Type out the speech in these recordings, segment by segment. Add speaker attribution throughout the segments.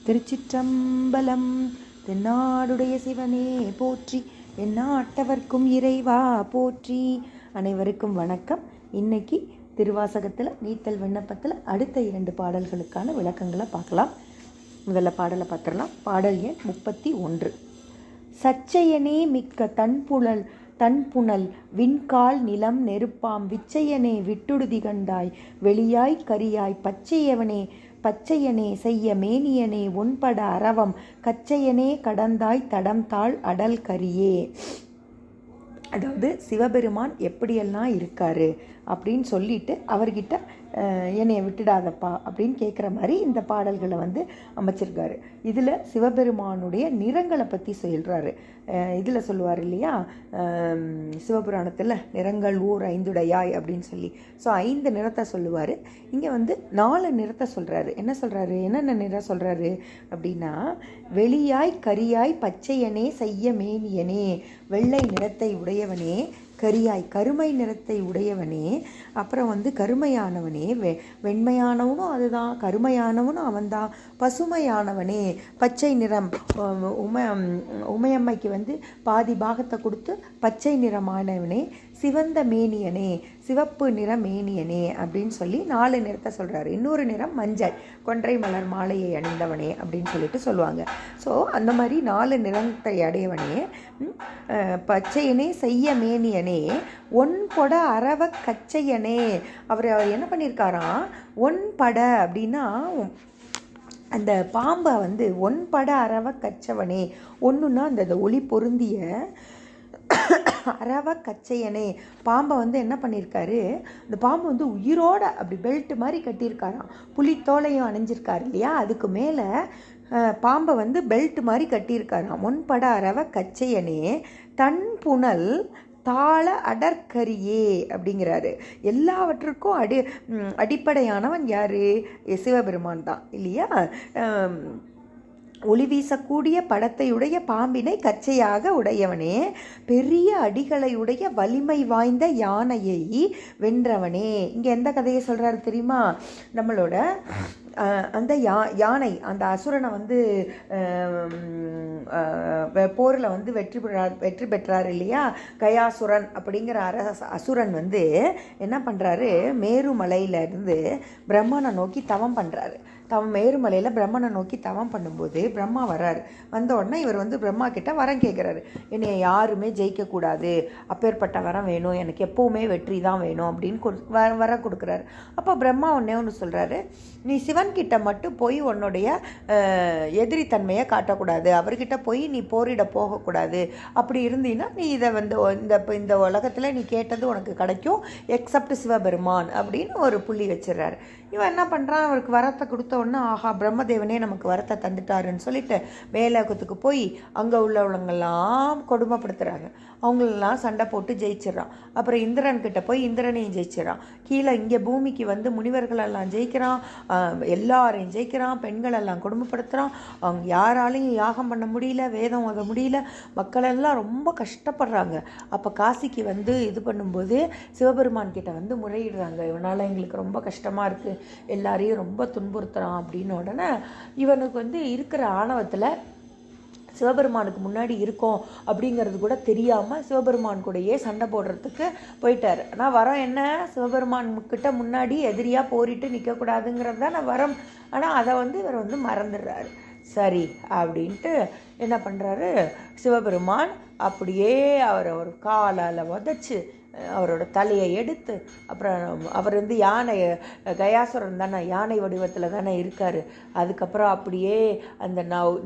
Speaker 1: திருச்சிற்றம்பலம். தென்னாடுடைய சிவனே போற்றி, எந்நாட்டவர்க்கும் இறைவா போற்றி. அனைவருக்கும் வணக்கம். இன்னைக்கு திருவாசகத்தில் நீத்தல் விண்ணப்பத்தில் அடுத்த 2 பாடல்களுக்கான விளக்கங்களை பார்க்கலாம். முதல்ல பாடலை பார்த்துடலாம். பாடல் எண் 31. சச்சையனே மிக்க தன்புணல் விண்கால் நிலம் நெருப்பாம் விச்சையனே விட்டுடுதி கண்டாய் வெளியாய் கரியாய் பச்சையனே செய்ய மேனியனே ஒன்பட அரவம் கச்சையனே கடந்தாய் தடம்தாள் அடல் கரியே. அதாவது சிவபெருமான் எப்படியெல்லாம் இருக்காரு அப்படின்னு சொல்லிட்டு அவர்கிட்ட என்னைய விட்டுடாதப்பா அப்படின்னு கேட்குற மாதிரி இந்த பாடல்களை அமைச்சிருக்காரு. இதில் சிவபெருமானுடைய நிறங்களை பற்றி சொல்கிறாரு. இதில் சொல்லுவார் இல்லையா, சிவபுராணத்தில் நிறங்கள் ஊர் 5 அப்படின்னு சொல்லி. ஸோ 5 நிறத்தை சொல்லுவார். இங்கே 4 நிறத்தை சொல்கிறாரு. என்ன சொல்கிறாரு, என்னென்ன நிறம் சொல்கிறாரு அப்படின்னா, வெளியாய் கரியாய் பச்சையனே செய்ய மேனியனே, வெள்ளை நிறத்தை உடையவனே, கரியாய் கருமை நிறத்தை உடையவனே, அப்புறம் கருமையானவனே, வெண்மையானவனும் அதுதான், கருமையானவனும் அவன்தான், பசுமையானவனே, பச்சை நிறம், உமையம்மைக்கு பாதி பாகத்தை கொடுத்து பச்சை நிறமானவனே, சிவந்த மேனியனே, சிவப்பு நிற மேனியனே அப்படின்னு சொல்லி 4 நிறத்தை சொல்கிறாரு. இன்னொரு நிறம் மஞ்சள், கொன்றை மலர் மாலையை அணிந்தவனே அப்படின்னு சொல்லிட்டு சொல்லுவாங்க. ஸோ அந்த மாதிரி 4 நிறத்தை அடையவனே, பச்சையனே செய்ய மேனியனே, ஒன்பட அரவ கச்சையனே. அவர் என்ன பண்ணியிருக்காராம், ஒன்பட அப்படின்னா அந்த பாம்பை ஒன்பட அரவ கச்சவனே, ஒன்றுன்னா அந்த ஒளி பொருந்திய அரவ கச்சையனே, பாம்பை என்ன பண்ணியிருக்காரு, அந்த பாம்பு உயிரோட அப்படி பெல்ட் மாதிரி கட்டியிருக்காராம். புலித்தோலையும் அணிஞ்சிருக்காரு இல்லையா, அதுக்கு மேலே பாம்பை பெல்ட் மாதிரி கட்டியிருக்காராம். ஒன்பட அரவ கச்சையனே தன் புனல் தாள அடற்கரியே அப்படிங்கிறாரு. எல்லாவற்றுக்கும் அடிப்படையானவன் யாரு, சிவபெருமான் தான் இல்லையா. ஒளி வீசக்கூடிய படத்தையுடைய பாம்பினை கச்சையாக உடையவனே, பெரிய அடிகளையுடைய வலிமை வாய்ந்த யானையை வென்றவனே. இங்கே எந்த கதையை சொல்கிறாரு தெரியுமா, நம்மளோட அந்த யானை அந்த அசுரனை போரில் வெற்றி பெற்றார் இல்லையா, கயாசுரன் அப்படிங்கிற அசுரன் என்ன பண்ணுறாரு, மேருமலையிலேருந்து பிரம்மனை நோக்கி தவம் பண்ணுறாரு. மேருமலையில் பிரம்மனை நோக்கி தவம் பண்ணும்போது பிரம்மா வர்றாரு. வந்த உடனே இவர் பிரம்மா கிட்ட வரம் கேட்குறாரு. என்னை யாருமே ஜெயிக்கக்கூடாது, அப்பேற்பட்ட வரம் வேணும், எனக்கு எப்போவுமே வெற்றி தான் வேணும் அப்படின்னு வரம் கொடுக்குறாரு. அப்போ பிரம்மா ஒன்று சொல்கிறாரு, நீ சிவன்கிட்ட மட்டும் போய் உன்னுடைய எதிரித்தன்மையை காட்டக்கூடாது, அவர்கிட்ட போய் நீ போரிட போகக்கூடாது. அப்படி இருந்தீன்னா நீ இதை இந்த உலகத்தில் நீ கேட்டது உனக்கு கிடைக்கும், எக்ஸப்ட் சிவபெருமான் அப்படின்னு ஒரு புள்ளி வச்சிடறாரு. இவன் என்ன பண்ணுறான், அவருக்கு வரத்தை கொடுத்த உடனே ஆஹா பிரம்மதேவனே நமக்கு வரத்தை தந்துட்டாருன்னு சொல்லிட்டு மேலோகத்துக்கு போய் அங்கே உள்ளவங்கெல்லாம் கொடுமைப்படுத்துகிறாங்க. அவங்களெல்லாம் சண்டை போட்டு ஜெயிச்சிடறான். அப்புறம் இந்திரன்கிட்ட போய் இந்திரனையும் ஜெயிச்சிடறான். கீழே இங்கே பூமிக்கு முனிவர்களெல்லாம் ஜெயிக்கிறான், எல்லாரையும் ஜெயிக்கிறான், பெண்களெல்லாம் கொடுமைப்படுத்துகிறான். அவங்க யாராலையும் யாகம் பண்ண முடியல, வேதம் ஓத முடியல, மக்களெல்லாம் ரொம்ப கஷ்டப்படுறாங்க. அப்போ காசிக்கு இது பண்ணும்போது சிவபெருமான் கிட்ட முறையிடுறாங்க, இவனால் எங்களுக்கு ரொம்ப கஷ்டமாக இருக்குது, எல்லாரையும் ரொம்ப துன்புறுத்துறான் அப்படின்னு. உடனே இவனுக்கு இருக்கிற ஆணவத்தில் சிவபெருமானுக்கு முன்னாடி இருக்கோம் அப்படிங்கிறது கூட தெரியாமல் சிவபெருமான் கூடயே சண்டை போடுறதுக்கு போயிட்டார். ஆனால் வரம் என்ன, சிவபெருமான் கிட்ட முன்னாடி எதிரியாக போரிட்டு நிற்கக்கூடாதுங்கிறது தான் வரம். ஆனால் அதை இவர் மறந்துடுறாரு. சரி அப்படின்ட்டு என்ன பண்ணுறாரு, சிவபெருமான் அப்படியே அவரை ஒரு காலால் உதச்சி அவரோட தலையை எடுத்து, அப்புறம் அவர் யானை, கயாசுரன் தானே யானை வடிவத்தில் தானே இருக்கார். அதுக்கப்புறம் அப்படியே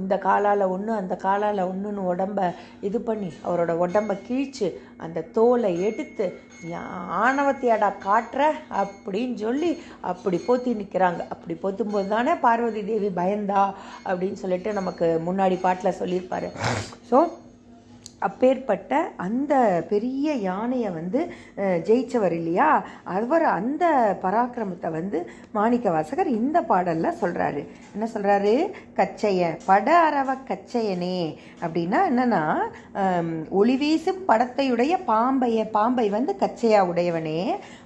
Speaker 1: இந்த காலால் ஒன்று அந்த காலால் ஒன்றுன்னு உடம்பை இது பண்ணி அவரோட உடம்பை கிழிச்சு அந்த தோலை எடுத்து ஆணவத்தையாடா காட்டுற அப்படின்னு சொல்லி அப்படி போத்தி நிற்கிறாங்க. அப்படி போத்தும்போது தானே பார்வதி தேவி பயந்தா அப்படின்னு சொல்லிட்டு நமக்கு முன்னாடி பாட்டில் சொல்லியிருப்பாரு. ஸோ அப்பேற்பட்ட அந்த பெரிய யானையை வந்து ஜெயிச்சவர் இல்லையா, அவர் அந்த பராக்கிரமத்தை வந்து மாணிக்கவாசகர் இந்த பாடலில் சொல்கிறாரு. என்ன சொல்கிறாரு? கச்சைய பட அரவ கச்சையனே அப்படின்னா என்னென்னா, ஒளி வீசும் படத்தையுடைய பாம்பை வந்து கச்சையா உடையவனே,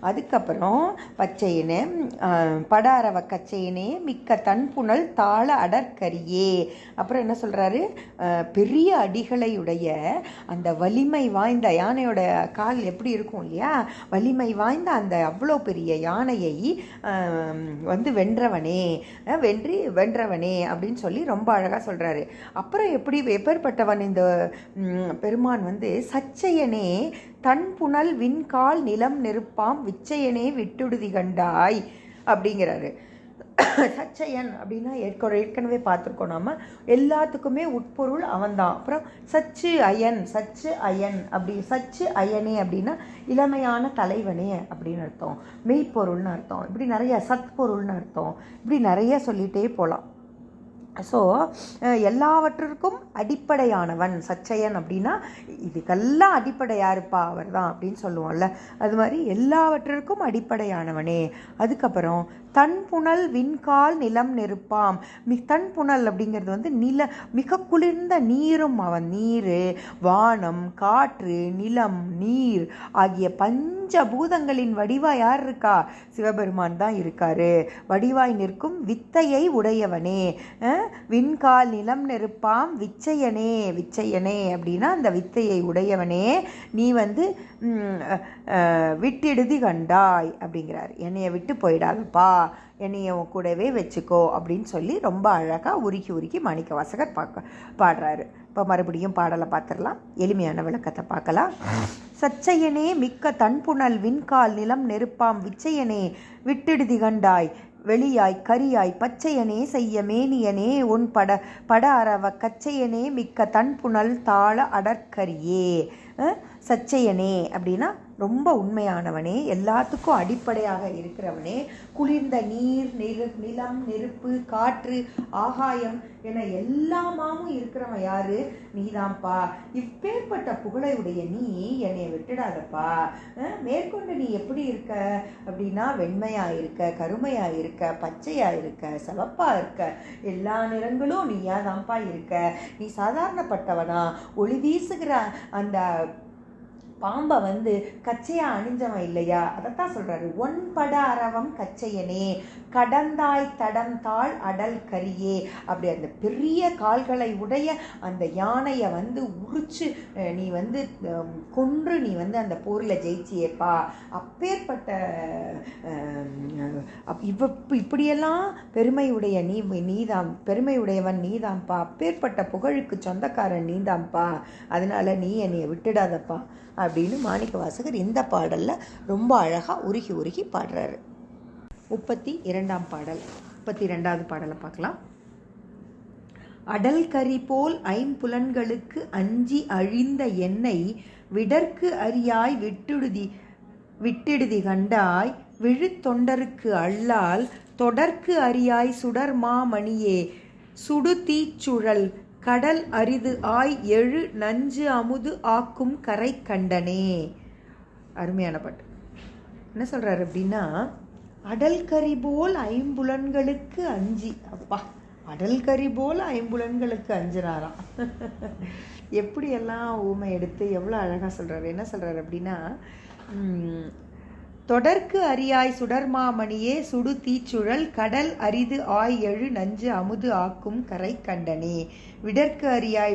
Speaker 1: அதுக்கப்புறம் பச்சையனே பட அரவ கச்சையனே மிக்க தன்புணல் தாள அடற்கரியே. அப்புறம் என்ன சொல்கிறாரு? பெரிய அடிகளையுடைய அந்த வலிமை வாய்ந்த யானையோட கால் எப்படி இருக்கும் இல்லையா, வலிமை வாய்ந்த அந்த அவ்வளோ பெரிய யானையை வந்து வென்றவனே அப்படின்னு சொல்லி ரொம்ப அழகாக சொல்கிறாரு. அப்புறம் எப்பேற்பட்டவன் இந்த பெருமான் வந்து சச்சையனே தன் புனல் விண்கால் நிலம் நெருப்பாம் விச்சையனே விட்டுடுதி கண்டாய் அப்படிங்கிறாரு. சச்சையன் அப்படின்னா ஏற்கனவே பார்த்துருக்கோம் நம்ம, எல்லாத்துக்குமே உட்பொருள் அவன்தான். அப்புறம் சச்சு அயன் அப்படி சச்சு அயனே அப்படின்னா இளமையான தலைவனே அப்படின்னு அர்த்தம், மெய்ப்பொருள்னு அர்த்தம், இப்படி நிறைய சத்பொருள்னு அர்த்தம், இப்படி நிறைய சொல்லிகிட்டே போகலாம். ஸோ எல்லாவற்றிற்கும் அடிப்படையானவன் சச்சையன் அப்படின்னா இதுக்கெல்லாம் அடிப்படை யாருப்பா அவர் தான் அப்படின்னு சொல்லுவோம்ல, அது மாதிரி எல்லாவற்றிற்கும் அடிப்படையானவனே. அதுக்கப்புறம் தன்புணல் விண்கால் நிலம் நெருப்பாம். தன்புணல் அப்படிங்கிறது வந்து மிக குளிர்ந்த நீரும் அவன். நீர், வானம், காற்று, நிலம், நீர் ஆகிய பஞ்சபூதங்களின் வடிவாய் யார் இருக்கா? சிவபெருமான் தான் இருக்காரு. வடிவாய் நிற்கும் வித்தையை உடையவனே. விண்கால் நிலம் நெருப்பாம் விச்சையனே அப்படின்னா அந்த வித்தையை உடையவனே, நீ வந்து விட்டிடுதி கண்டாய் அப்படிங்கிறார். என்னைய விட்டு போயிடாதப்பா, என்னைய கூடவே வச்சுக்கோ அப்படின்னு சொல்லி ரொம்ப அழகாக உருக்கி மாணிக்கவாசகர் பாடுறாரு. இப்போ மறுபடியும் பாடலை பார்த்துடலாம், எளிமையான விளக்கத்தை பார்க்கலாம். சச்சையனே மிக்க தன்புணல் விண்கால் நிலம் நெருப்பாம் விச்சையனே விட்டிடுதி கண்டாய் வெளியாய் கரியாய் பச்சையனே செய்ய மேனியனே உன் பட அரவ கச்சையனே மிக்க தன்புணல் தாள அடற்கரியே. சச்சையனே அப்படின்னா ரொம்ப உண்மையானவனே, எல்லாத்துக்கும் அடிப்படையாக இருக்கிறவனே, குளிர்ந்த நீர், நிலம், நெருப்பு, காற்று, ஆகாயம் என எல்லாமாவும் இருக்கிறவன் யாரு? நீதான்ப்பா. இப்பேற்பட்ட புகழையுடைய நீ என்னை விட்டுடாதப்பா. மேற்கொண்டு நீ எப்படி இருக்க அப்படின்னா வெண்மையா இருக்க, கருமையா இருக்க, பச்சையா இருக்க, சிவப்பா இருக்க, எல்லா நிறங்களும் நீயாதான்ப்பா இருக்க. நீ சாதாரணப்பட்டவனா? ஒளி வீசுகிற அந்த பாம்பை வந்து கச்சையா அணிஞ்சவன் இல்லையா? அதைத்தான் சொல்றாரு. ஒன் பட அரவம் கச்சையனே கடந்தாய் தடம் தாள் அடல் கரியே. அப்படி அந்த பெரிய கால்களை உடைய அந்த யானையை வந்து உரிச்சு நீ வந்து கொன்று நீ வந்து அந்த போரில் ஜெயிச்சியேப்பா. அப்பேற்பட்ட இப்படியெல்லாம் பெருமையுடைய நீதான், பெருமையுடையவன் நீதான்ப்பா. அப்பேற்பட்ட புகழுக்கு சொந்தக்காரன் நீதான்ப்பா. அதனால நீ என்னைய விட்டுடாதப்பா அப்படின்னு மாணிக்கவாசகர் இந்த பாடலில் ரொம்ப அழகாக உருகி பாடுறாரு. 32ஆம் பாடல். 32வது பாடலை பார்க்கலாம். அடல் கரி போல் ஐம்புலன்களுக்கு அஞ்சி அழிந்த என்னை விடற்கு அறியாய் விட்டிடுதி கண்டாய் விழுத்தொண்டருக்கு அல்லால் தொடர்க்கு அறியாய் சுடர் மாமணியே சுடு தீச்சுழல் கடல் அரிது ஆய் எழு நஞ்சு அமுது ஆக்கும் கரை கண்டனே. அருமையான பாட்டு. என்ன சொல்கிறாரு அப்படின்னா, அடல் கரி போல் ஐம்புலன்களுக்கு அஞ்சி, அப்பா அடல் கரி போல் ஐம்புலன்களுக்கு அஞ்சுறாராம். எப்படியெல்லாம் ஊமை எடுத்து எவ்வளோ அழகாக சொல்கிறாரு. என்ன சொல்கிறாரு அப்படின்னா, தொடர்க்கு அரியாய் சுடர்மாமணியே சுடு தீச்சுழல் கடல் அரிது ஆய் எழு நஞ்சு அமுது ஆக்கும் கரை கண்டனே விடற்கு அரியாய்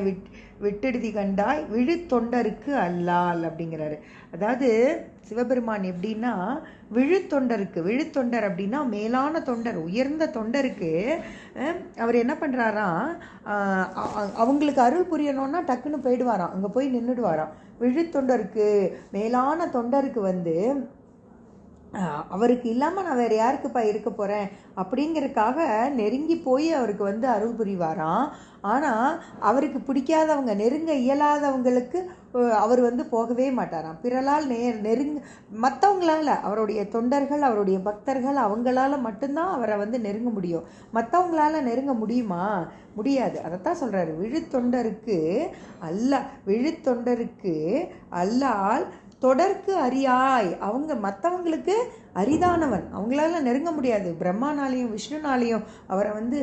Speaker 1: விட்டெடுதி கண்டாய் விழு தொண்டருக்கு அல்லால் அப்படிங்கிறாரு. அதாவது சிவபெருமான் எப்படின்னா விழுத்தொண்டர் அப்படின்னா மேலான தொண்டர், உயர்ந்த தொண்டருக்கு அவர் என்ன பண்ணுறாராம், அவங்களுக்கு அருள் புரியணும்னா டக்குன்னு போயிடுவாராம், அங்கே போய் நின்றுடுவாராம். விழுத்தொண்டருக்கு மேலான தொண்டருக்கு வந்து அவருக்கு இல்லாமல் நான் வேறு யாருக்குப்பா இருக்க போகிறேன் அப்படிங்கிறதுக்காக நெருங்கி போய் அவருக்கு வந்து அருள் புரிவாராம். ஆனால் அவருக்கு பிடிக்காதவங்க, நெருங்க இயலாதவங்களுக்கு அவர் வந்து போகவே மாட்டாராம். பிறலால் நெருங்க மற்றவங்களால், அவருடைய தொண்டர்கள், அவருடைய பக்தர்கள், அவங்களால மட்டும்தான் அவரை வந்து நெருங்க முடியும். மற்றவங்களால நெருங்க முடியுமா? முடியாது. அதைத்தான் சொல்கிறாரு, விழுத்தொண்டருக்கு அல்லால் தொடர்க்கு அறியாய். அவங்க மற்றவங்களுக்கு அரிதானவன், அவங்களால நெருங்க முடியாது. பிரம்மானாலையும் விஷ்ணுனாலையும் அவரை வந்து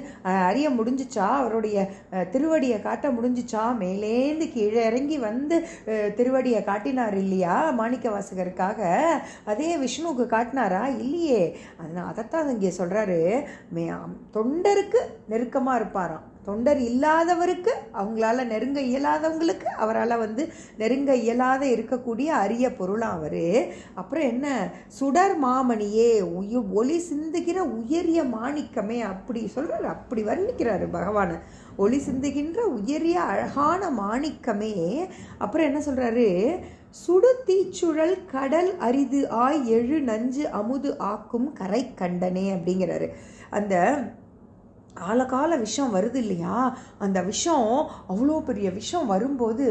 Speaker 1: அறிய முடிஞ்சிச்சா, அவருடைய திருவடியை காட்ட முடிஞ்சிச்சா? மேலேந்து கீழே இறங்கி வந்து திருவடியை காட்டினார் இல்லையா மாணிக்க வாசகருக்காக, அதே விஷ்ணுவுக்கு காட்டினாரா? இல்லையே. அதைத்தான் இங்கே சொல்கிறாரு, தொண்டருக்கு நெருக்கமாக இருப்பாராம். தொண்டர் இல்லாதவருக்கு, அவங்களால நெருங்க இயலாதவங்களுக்கு அவரால் வந்து நெருங்க இயலாத இருக்கக்கூடிய அரிய பொருளாக அவர். அப்புறம் என்ன, சுடர் மாமணியே, ஒளி சிந்துகிற உயரிய மாணிக்கமே, அப்படி சொல்கிறார், அப்படி வர்ணிக்கிறாரு பகவானை. ஒளி சிந்துகின்ற உயரிய அழகான மாணிக்கமே. அப்புறம் என்ன சொல்கிறாரு, சுடு தீச்சுழல் கடல் அரிது ஆய் எழு நஞ்சு அமுது ஆக்கும் கரை கண்டனே அப்படிங்கிறாரு. அந்த ஆழகால விஷம் வருது இல்லையா, அந்த விஷம் அவ்வளோ பெரிய விஷம் வரும்போது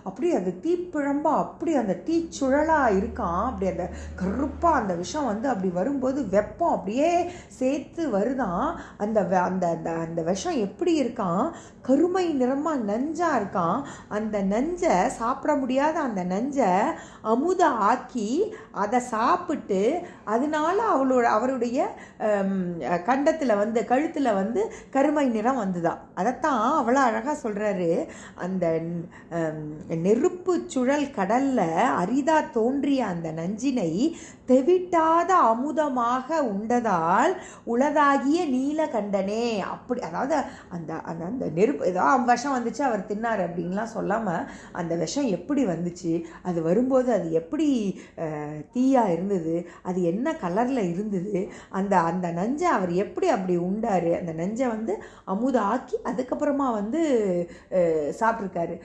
Speaker 1: அப்படி அது தீப்பிழம்பா, அப்படி அந்த தீச்சுழலாக இருக்கான். அப்படி அந்த கருப்பாக அந்த விஷம் வந்து அப்படி வரும்போது வெப்பம் அப்படியே சேர்த்து வருதான். அந்த அந்த அந்த விஷம் எப்படி இருக்கான், கருமை நிறமாக நஞ்சாக இருக்கான். அந்த நஞ்சை சாப்பிட முடியாத அந்த நஞ்சை அமுத ஆக்கி அதை சாப்பிட்டு அதனால அவருடைய கண்டத்தில் வந்து கழுத்தில் வந்து கருமை நிறம் வந்துதான். அதைத்தான் அவ்வளோ அழகாக சொல்கிறாரு. அந்த நெருப்பு சுழல் கடல்ல அரிதா தோன்றிய அந்த நஞ்சினை தெவிட்டாத அமுதமாக உண்டதால் உளதாகிய நீலகண்டனே. அப்படி, அதாவது அந்த அந்த அந்த நெருப்பு ஏதோ விஷம் வந்துச்சு அவர் தின்னார் அப்படின்லாம் சொல்லாமல், அந்த விஷம் எப்படி வந்துச்சு, அது வரும்போது அது எப்படி தீயாக இருந்தது, அது என்ன கலரில் இருந்தது, அந்த அந்த நஞ்சை அவர் எப்படி அப்படி உண்டார், அந்த நஞ்சை வந்து அமுத ஆக்கி அதுக்கப்புறமா வந்து சாப்பிட்ருக்காரு.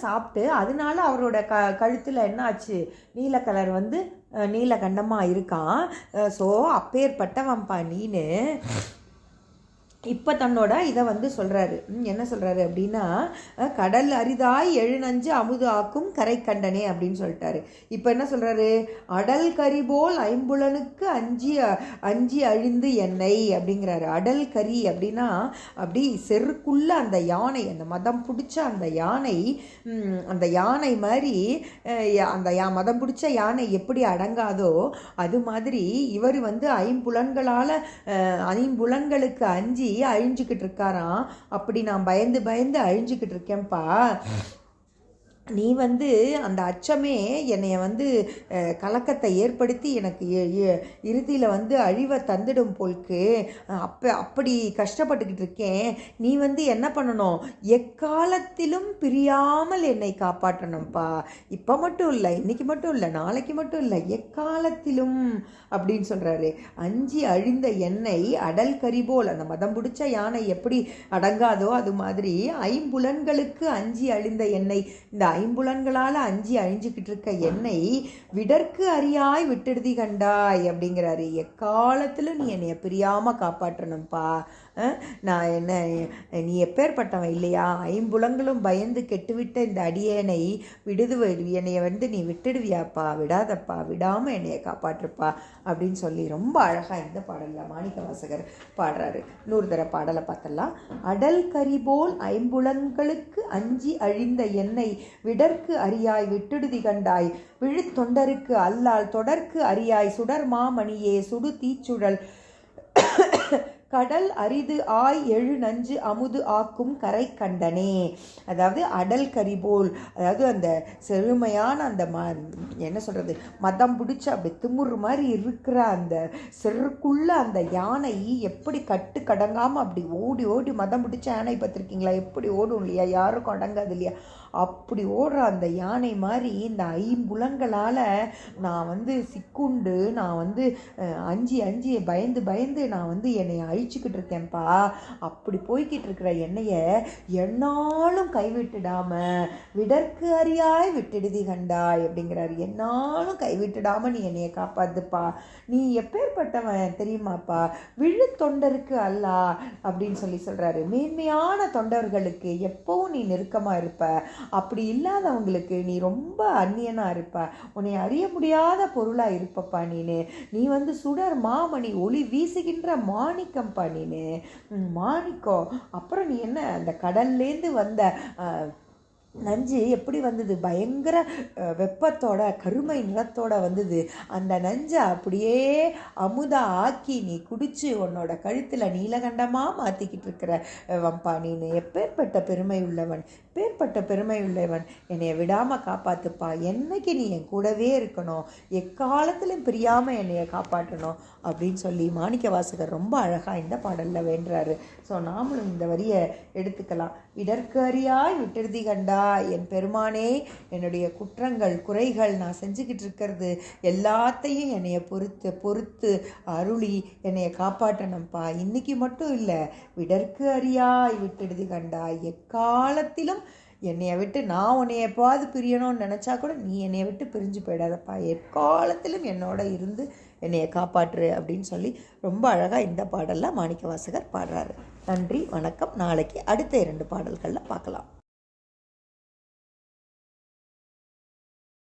Speaker 1: சாப்பிட்டு அதனால அவரோட கழுத்தில் என்ன ஆச்சு, நீல கலர் வந்து நீலகண்டமாக இருக்கான். ஸோ அப்பேற்பட்டவன்பா நீனு. இப்போ தன்னோட இதை வந்து சொல்கிறாரு, என்ன சொல்கிறாரு அப்படின்னா, கடல் அரிதாய் எழுநஞ்சு அமுது ஆக்கும் கரை கண்டனே அப்படின்னு சொல்லிட்டாரு. இப்போ என்ன சொல்கிறாரு, அடல் கரி போல் ஐம்புலனுக்கு அஞ்சி அஞ்சி அழிந்து என்னை அப்படிங்கிறாரு. அடல் கரி அப்படின்னா அப்படி செருக்குள்ள அந்த யானை, அந்த மதம் பிடிச்ச அந்த யானை, அந்த யானை மாதிரி அந்த மதம் பிடிச்ச யானை எப்படி அடங்காதோ அது மாதிரி இவர் வந்து ஐம்புலன்களுக்கு அஞ்சி அழிஞ்சுக்கிட்டு இருக்காராம். அப்படி நான் பயந்து பயந்து அழிஞ்சுக்கிட்டு இருக்கேன்ப்பா. நீ வந்து அந்த அச்சமே என்னைய வந்து கலக்கத்தை ஏற்படுத்தி எனக்கு இறுதியில் வந்து அழிவை தந்துடும் போல்க்கு. அப்படி கஷ்டப்பட்டுக்கிட்டு இருக்கேன். நீ வந்து என்ன பண்ணணும், எக்காலத்திலும் பிரியாமல் என்னை காப்பாற்றணும்ப்பா. இப்போ மட்டும் இல்லை, இன்னைக்கு மட்டும் இல்லை, நாளைக்கு மட்டும் இல்லை, எக்காலத்திலும் அப்படின்னு சொல்கிறாரு. அஞ்சி அழிந்த எண்ணெய் அடல் கரிபோல், அந்த மதம் பிடிச்ச யானை எப்படி அடங்காதோ அது மாதிரி ஐம்புலன்களுக்கு அஞ்சி அழிந்த எண்ணெய், இந்த ஐம்புலன்களால் அஞ்சி அழிஞ்சிக்கிட்டு இருக்க என்னை விடற்கு அறியாய் விட்டுடுதி கண்டாய் அப்படிங்கிறாரு. எக்காலத்திலும் நீ என்னைய பிரியாமல் காப்பாற்றணும்ப்பா. நான் என்ன, நீ எப்பேற்பட்டவன் இல்லையா, ஐம்புலங்களும் பயந்து கெட்டுவிட்ட இந்த அடியேனை என்னைய வந்து நீ விட்டுடுவியாப்பா, விடாதப்பா, விடாமல் என்னைய காப்பாற்றுப்பா அப்படின்னு சொல்லி ரொம்ப அழகாக இந்த பாடலில் மாணிக்க வாசகர் பாடுறாரு. இன்னொரு தர பாடலை பார்த்தலாம். அடல் கரிபோல் ஐம்புலங்களுக்கு அஞ்சி அழிந்த என்னை விடற்கு அறியாய் விட்டுடுதி கண்டாய், விழுத்தொண்டருக்கு அல்லால் தொடர்க்கு அறியாய் சுடர் மாமணியே சுடு தீச்சுழல் கடல் அரிது ஆய் எழு நஞ்சு அமுது ஆக்கும் கரை கண்டனே. அதாவது அடல் கரிபோல், அதாவது அந்த செழுமையான அந்த என்ன சொல்கிறது, மதம் பிடிச்ச அப்படி திமுறு மாதிரி இருக்கிற அந்த செருக்குள்ள அந்த யானை எப்படி கட்டு கடங்காமல் அப்படி ஓடி ஓடி, மதம் பிடிச்ச யானை பார்த்துருக்கீங்களா எப்படி ஓடும் இல்லையா, யாருக்கும் அடங்காது இல்லையா, அப்படி ஓடுற அந்த யானை மாதிரி இந்த ஐம்புலங்களால் நான் வந்து சிக்குண்டு, நான் வந்து அஞ்சி அஞ்சி பயந்து பயந்து நான் வந்து என்னை கழிச்சுக்கிட்டு இருக்கேன்ப்பா. அப்படி போய்கிட்டு இருக்கிற என்னைய என்னாலும் கைவிட்டுடாம விடற்கு அறியாய் விட்டுடுதி கண்டாய் அப்படிங்கிறாரு. என்னாலும் கைவிட்டுடாம நீ என்னைய காப்பாத்துப்பா. நீ எப்பேற்பட்டவன் தெரியுமாப்பா? விழு தொண்டருக்கு அல்லா அப்படின்னு சொல்றாரு. மேன்மையான தொண்டர்களுக்கு எப்பவும் நீ நெருக்கமா இருப்ப, அப்படி இல்லாதவங்களுக்கு நீ ரொம்ப அந்நியனா இருப்ப, உன்னை அறிய முடியாத பொருளா இருப்பப்பா நீனு. நீ வந்து சுடர் மாமணி ஒளி வீசுகின்ற மாணிக்கம்பா நீனு, மாணிக்கம். அப்புறம் நீ என்ன அந்த கடல்லேருந்து வந்த நஞ்சு எப்படி வந்தது? பயங்கர வெப்பத்தோட கருமை நிறத்தோட வந்தது. அந்த நஞ்சை அப்படியே அமுதா ஆக்கி நீ குடிச்சு உன்னோட கழுத்தில் நீலகண்டமாக மாற்றிக்கிட்டு இருக்கிற வம்பா நீனு. எப்பேற்பட்ட பெருமை உள்ளவன், எப்பேற்பட்ட பெருமை உள்ளவன். என்னைய விடாமல் காப்பாற்றுப்பா. என்னைக்கு நீ என் கூடவே இருக்கணும், எக்காலத்திலும் பிரியாமல் என்னைய காப்பாற்றணும் அப்படின்னு சொல்லி மாணிக்க வாசகர் ரொம்ப அழகாக இந்த பாடலில் வேண்டுறாரு. ஸோ நாமளும் இந்த வரியை எடுத்துக்கலாம். விடற்கு அறியாய் விட்டுடுதி கண்டா, என் பெருமானே, என்னுடைய குற்றங்கள் குறைகள் நான் செஞ்சுக்கிட்டு இருக்கிறது எல்லாத்தையும் என்னைய பொறுத்து அருளி என்னைய காப்பாற்றணும்ப்பா. இன்னைக்கு மட்டும் இல்லை, விடற்கு அறியாய் விட்டுடுதி கண்டா, எக்காலத்திலும் என்னைய விட்டு நான் உன்னைய எப்பாவது பிரியணும்னு நினச்சா கூட நீ என்னைய விட்டு பிரிஞ்சு போயிடாதப்பா, எக்காலத்திலும் என்னோட இருந்து என்னைய காப்பாற்று அப்படின்னு சொல்லி ரொம்ப அழகாக இந்த பாடலில் மாணிக்க வாசகர் பாடுறாரு. நன்றி, வணக்கம். நாளைக்கு அடுத்த 2 பாடல்களில் பார்க்கலாம்.